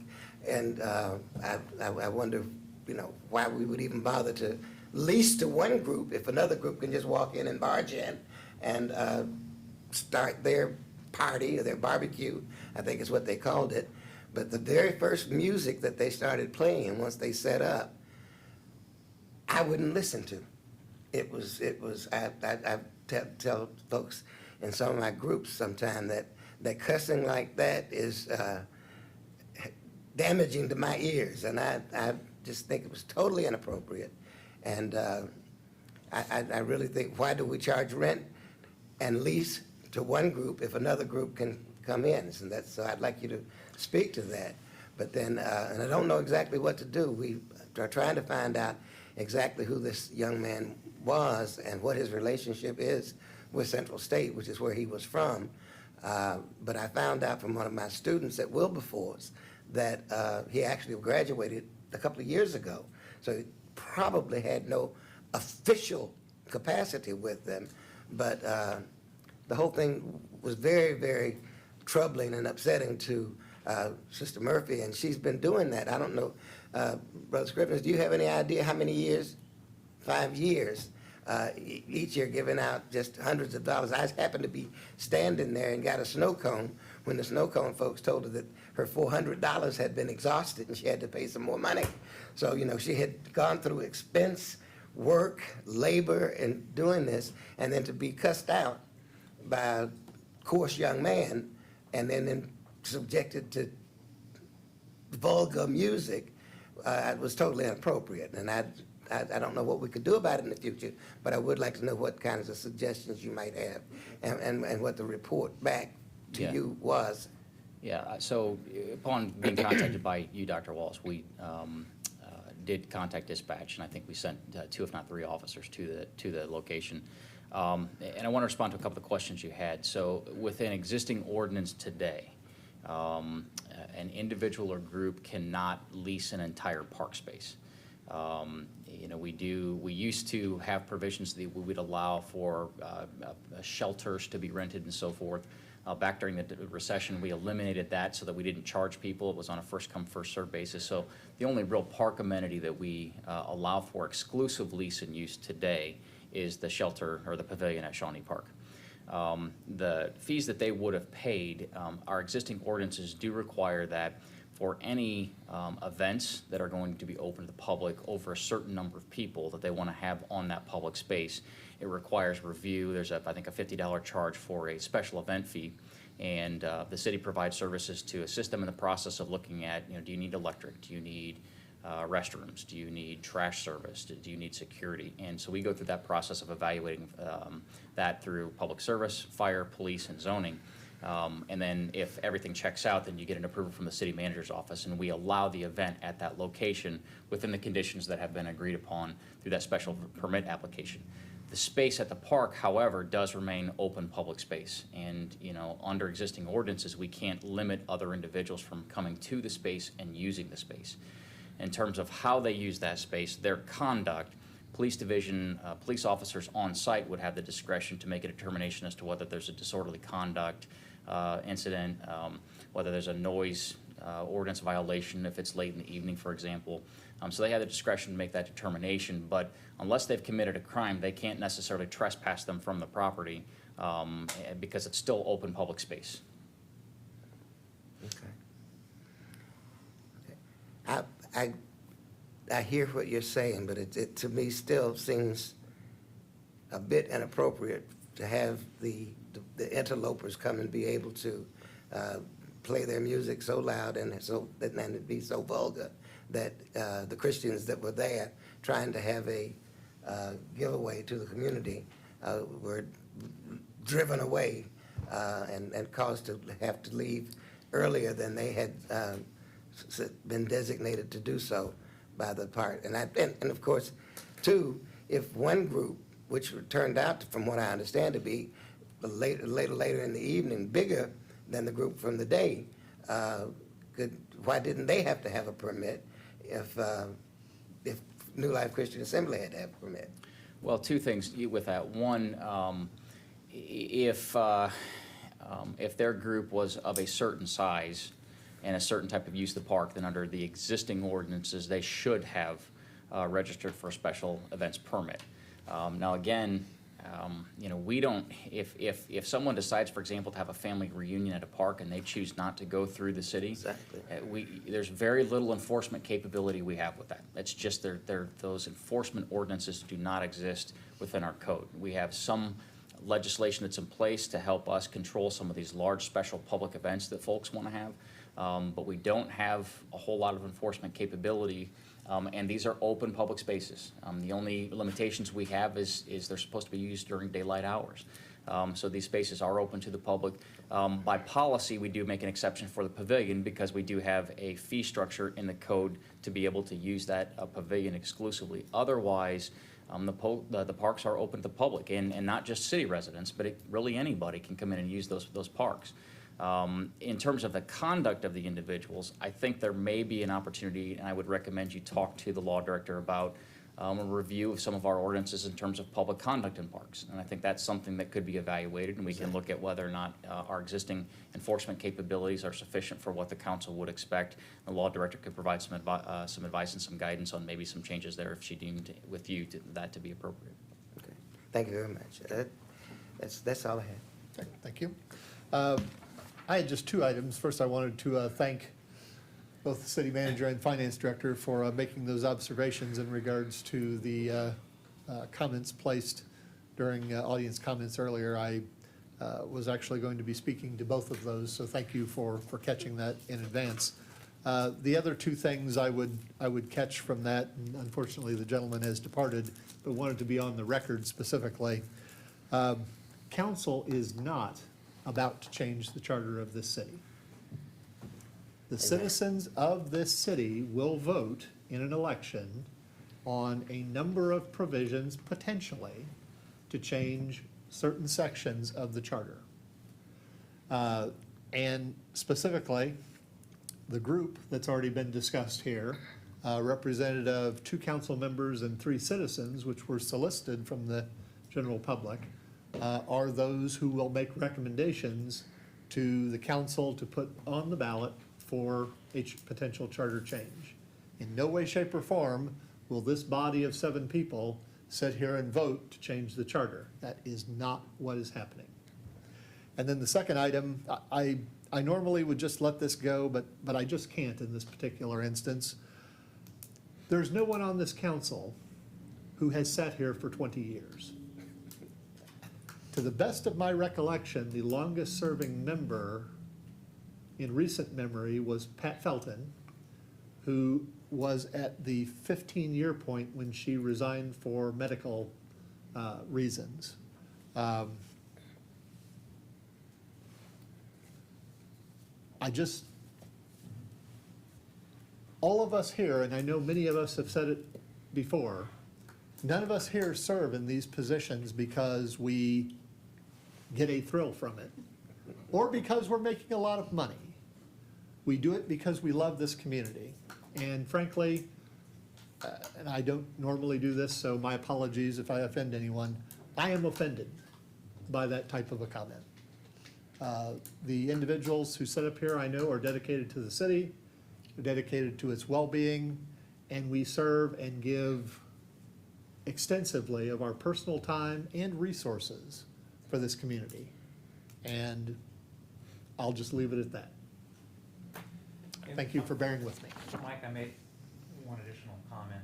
S6: And I wonder, why we would even bother to lease to one group if another group can just walk in and barge in and start their party or their barbecue, I think is what they called it. But the very first music that they started playing once they set up, I wouldn't listen to. I tell folks in some of my groups sometime that cussing like that is damaging to my ears, and I just think it was totally inappropriate. And I really think, why do we charge rent and lease to one group if another group can come in? So I'd like you to speak to that. But then, and I don't know exactly what to do. We are trying to find out exactly who this young man was and what his relationship is with Central State, which is where he was from. But I found out from one of my students at Wilberforce that he actually graduated a couple of years ago. So he probably had no official capacity with them. But the whole thing was very, very troubling and upsetting to Sister Murphy, and she's been doing that. I don't know, Brother Scrivens, do you have any idea how many years? 5 years. Each year giving out just hundreds of dollars. I happened to be standing there and got a snow cone when the snow cone folks told her that her $400 had been exhausted and she had to pay some more money. So, she had gone through expense, work, labor, and doing this, and then to be cussed out by a coarse young man and then subjected to vulgar music, it was totally inappropriate. And I I don't know what we could do about it in the future, but I would like to know what kinds of suggestions you might have and what the report back to
S7: Yeah.
S6: you was.
S7: Yeah, so upon being contacted by you, Dr. Walsh, we did contact dispatch, and I think we sent 2, if not 3 officers to the location. And I want to respond to a couple of questions you had. So within existing ordinance today, an individual or group cannot lease an entire park space. You know, we used to have provisions that we would allow for shelters to be rented and so forth. Back during the recession, we eliminated that so that we didn't charge people. It was on a first-come, first-served basis. So the only real park amenity that we allow for exclusive lease and use today is the shelter or the pavilion at Shawnee Park. The fees that they would have paid, our existing ordinances do require that for any events that are going to be open to the public over a certain number of people that they want to have on that public space, it requires review. There's, I think, a $50 charge for a special event fee, and the city provides services to assist them in the process of looking at, you know, do you need electric? Do you need restrooms? Do you need trash service? Do you need security? And so we go through that process of evaluating that through public service, fire, police, and zoning. And then if everything checks out, then you get an approval from the city manager's office, and we allow the event at that location within the conditions that have been agreed upon through that special permit application. The space at the park, however, does remain open public space. And, you know, under existing ordinances, we can't limit other individuals from coming to the space and using the space. In terms of how they use that space, their conduct, police division, police officers on site would have the discretion to make a determination as to whether there's a disorderly conduct incident, whether there's a noise ordinance violation if it's late in the evening, for example. So they have the discretion to make that determination, but unless they've committed a crime, they can't necessarily trespass them from the property because it's still open public space.
S6: Okay. I hear what you're saying, but it to me still seems a bit inappropriate to have the interlopers come and be able to play their music so loud and it be so vulgar that the Christians that were there trying to have a giveaway to the community were driven away and caused to have to leave earlier than they had been designated to do so by the park. And of course, too, if one group, which turned out, from what I understand, to be later in the evening, bigger than the group from the day, why didn't they have to have a permit if New Life Christian Assembly had to have a permit?
S7: Well, 2 things with that. One, if their group was of a certain size and a certain type of use of the park, then under the existing ordinances, they should have registered for a special events permit. Now, again, you know, we don't, if someone decides, for example, to have a family reunion at a park and they choose not to go through the city,
S6: Exactly.
S7: There's very little enforcement capability we have with that. It's just those enforcement ordinances do not exist within our code. We have some legislation that's in place to help us control some of these large special public events that folks want to have, but we don't have a whole lot of enforcement capability. And these are open public spaces. The only limitations we have is they're supposed to be used during daylight hours. So these spaces are open to the public. By policy, we do make an exception for the pavilion because we do have a fee structure in the code to be able to use that pavilion exclusively. Otherwise, the parks are open to the public, and not just city residents, but really anybody can come in and use those parks. In terms of the conduct of the individuals, I think there may be an opportunity, and I would recommend you talk to the law director about a review of some of our ordinances in terms of public conduct in parks. And I think that's something that could be evaluated, and we can look at whether or not our existing enforcement capabilities are sufficient for what the council would expect. The law director could provide some advice and some guidance on maybe some changes there if she deemed with you that to be appropriate.
S6: Okay. Thank you very much. That's all I had.
S1: Okay, thank you. I had just 2 items. First, I wanted to thank both the city manager and finance director for making those observations in regards to the comments placed during audience comments earlier. I was actually going to be speaking to both of those, so thank you for catching that in advance. The other two things I would catch from that, and unfortunately, the gentleman has departed, but wanted to be on the record specifically. Council is not about to change the charter of this city. The citizens of this city will vote in an election on a number of provisions, potentially, to change certain sections of the charter. And specifically, the group that's already been discussed here, represented of 2 council members and 3 citizens, which were solicited from the general public, are those who will make recommendations to the council to put on the ballot for a potential charter change. In no way, shape, or form will this body of 7 people sit here and vote to change the charter. That is not what is happening. And then the second item, I normally would just let this go, but I just can't in this particular instance. There's no one on this council who has sat here for 20 years. To the best of my recollection, the longest-serving member in recent memory was Pat Felton, who was at the 15-year point when she resigned for medical reasons. All of us here, and I know many of us have said it before, none of us here serve in these positions because we get a thrill from it, or because we're making a lot of money. We do it because we love this community. And frankly, and I don't normally do this, so my apologies if I offend anyone, I am offended by that type of a comment. The individuals who sit up here, I know, are dedicated to the city, are dedicated to its well-being, and we serve and give extensively of our personal time and resources for this community. And I'll just leave it at that. Thank you for bearing with me.
S3: Mike, I made one additional comment.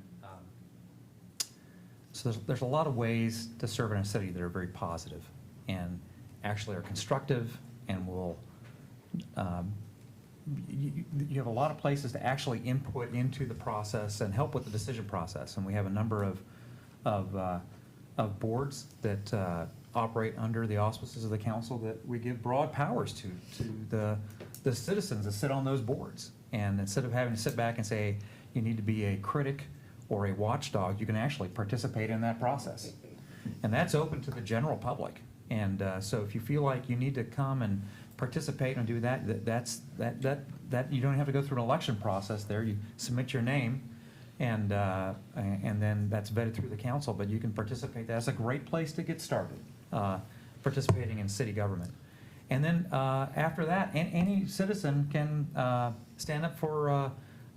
S3: So there's a lot of ways to serve in a city that are very positive and actually are constructive and will, you have a lot of places to actually input into the process and help with the decision process. And we have a number of boards that operate under the auspices of the council that we give broad powers to the citizens that sit on those boards. And instead of having to sit back and say, you need to be a critic or a watchdog, you can actually participate in that process. And that's open to the general public. And so if you feel like you need to come and participate and do that, that you don't have to go through an election process there. You submit your name, and then that's vetted through the council, but you can participate. That's a great place to get started, participating in city government. And then after that, any citizen can stand up for,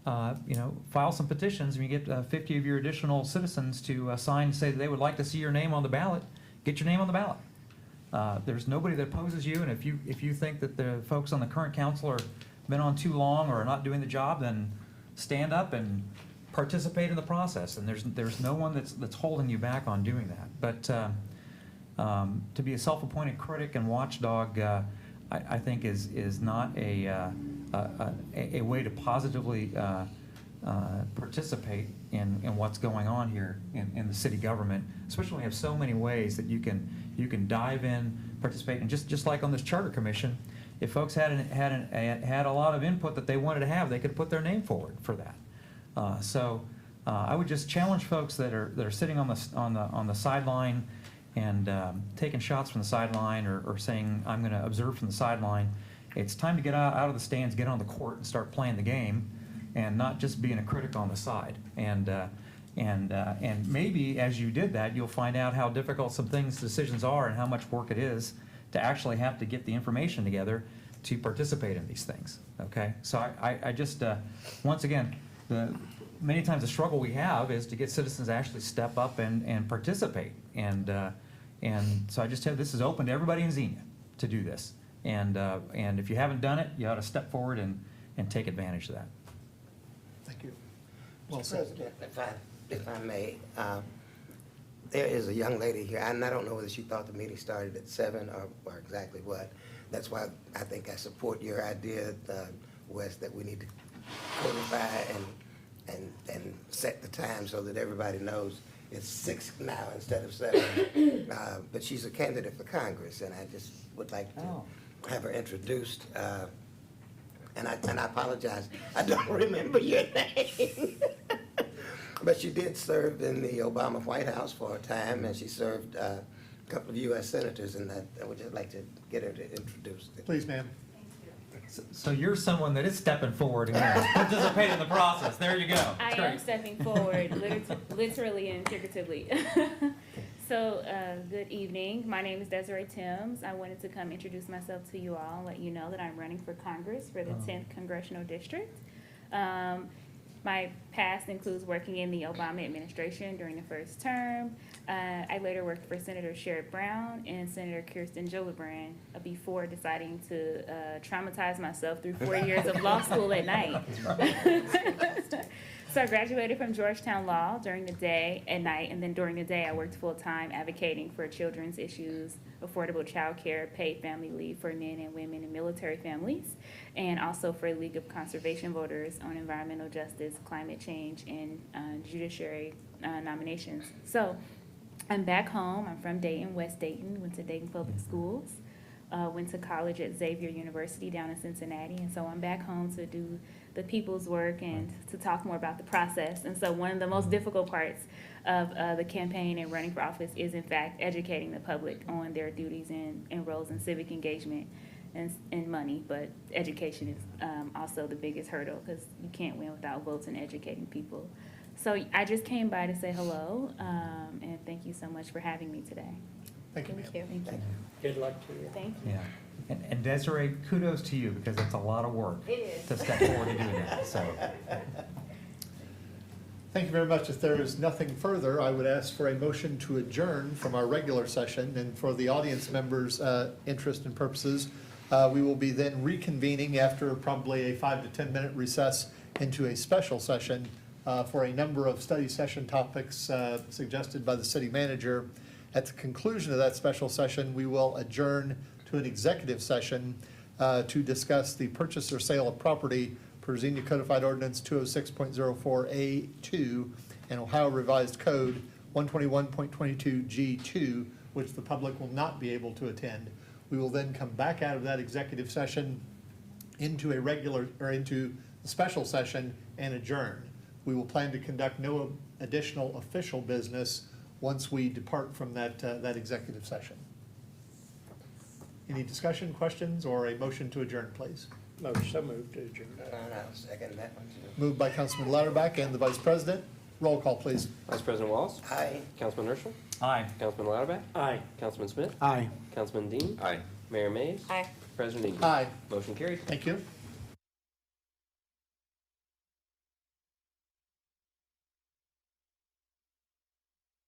S3: file some petitions, and you get 50 of your additional citizens to sign and say that they would like to see your name on the ballot. Get your name on the ballot. There's nobody that opposes you, and if you think that the folks on the current council are been on too long or are not doing the job, then stand up and participate in the process. And there's no one that's holding you back on doing that. But to be a self-appointed critic and watchdog, I think is not a way to positively participate in what's going on here in the city government, especially when we have so many ways that you can dive in, participate, and just like on this charter commission, if folks had a lot of input that they wanted to have, they could put their name forward for that. So I would just challenge folks that are sitting on the sideline and taking shots from the sideline or saying I'm going to observe from the sideline. It's time to get out of the stands, get on the court, and start playing the game, and not just being a critic on the side. And maybe as you did that, you'll find out how difficult some decisions are, and how much work it is to actually have to get the information together to participate in these things. Okay, so I just once again, many times the struggle we have is to get citizens to actually step up and participate. And so I just tell you, this is open to everybody in Xenia to do this. And if you haven't done it, you ought to step forward and take advantage of that.
S1: Thank you.
S6: Well, Mr. President, if I may, there is a young lady here, and I don't know whether she thought the meeting started at 7 or exactly what. That's why I think I support your idea, Wes, that we need to codify and set the time so that everybody knows it's 6 now instead of 7. But she's a candidate for Congress, and I just would like to have her introduced. And I apologize, I don't remember your name. But she did serve in the Obama White House for a time, and she served a couple of U.S. senators, and I would just like to get her to introduce it.
S1: Please, ma'am.
S3: So you're someone that is stepping forward and participating in the process. There you go.
S13: I am stepping forward, literally and figuratively. So, good evening. My name is Desiree Timms. I wanted to come introduce myself to you all and let you know that I'm running for Congress for the 10th Congressional District. My past includes working in the Obama administration during the first term. I later worked for Senator Sherrod Brown and Senator Kirsten Gillibrand before deciding to traumatize myself through 4 years of law school at night. So I graduated from Georgetown Law during the day, at night, and then during the day I worked full-time advocating for children's issues, affordable child care, paid family leave for men and women and military families, and also for League of Conservation Voters on environmental justice, climate change, and judiciary nominations. So I'm back home. I'm from Dayton, West Dayton, went to Dayton Public Schools, went to college at Xavier University down in Cincinnati, and so I'm back home to do the people's work and to talk more about the process. And so one of the most difficult parts of the campaign and running for office is in fact educating the public on their duties and roles in civic engagement and money, but education is also the biggest hurdle because you can't win without votes and educating people. So I just came by to say hello, and thank you so much for having me today.
S1: Thank you, ma'am.
S2: Thank you.
S13: Thank you.
S10: Good luck to you.
S13: Thank you.
S3: Yeah. And Desiree, kudos to you because it's a lot of work
S13: It is.
S3: to step forward and do that. So,
S1: Thank you very much. If there is nothing further, I would ask for a motion to adjourn from our regular session. And for the audience members' interest and purposes, we will be then reconvening after probably a 5 to 10 minute recess into a special session for a number of study session topics suggested by the city manager. At the conclusion of that special session, we will adjourn to an executive session to discuss the purchase or sale of property per Xenia Codified Ordinance 206.04A2 and Ohio Revised Code 121.22G2, which the public will not be able to attend. We will then come back out of that executive session into a regular, or into a special session and adjourn. We will plan to conduct no additional official business once we depart from that executive session. Any discussion, questions, or a motion to adjourn, please?
S10: So moved to adjourn.
S6: I'll second that one too.
S1: Moved by Councilman Lauterbach and the Vice President. Roll call, please.
S12: Vice President Wallace?
S6: Aye.
S12: Councilman Herschel?
S3: aye.
S12: Councilman Lauterbach?
S10: Aye.
S12: Councilman Smith?
S11: Aye.
S12: Councilman Dean?
S4: Aye.
S12: Mayor Mays?
S2: Aye.
S12: President Egan?
S1: Aye.
S12: Motion carried.
S1: Thank you.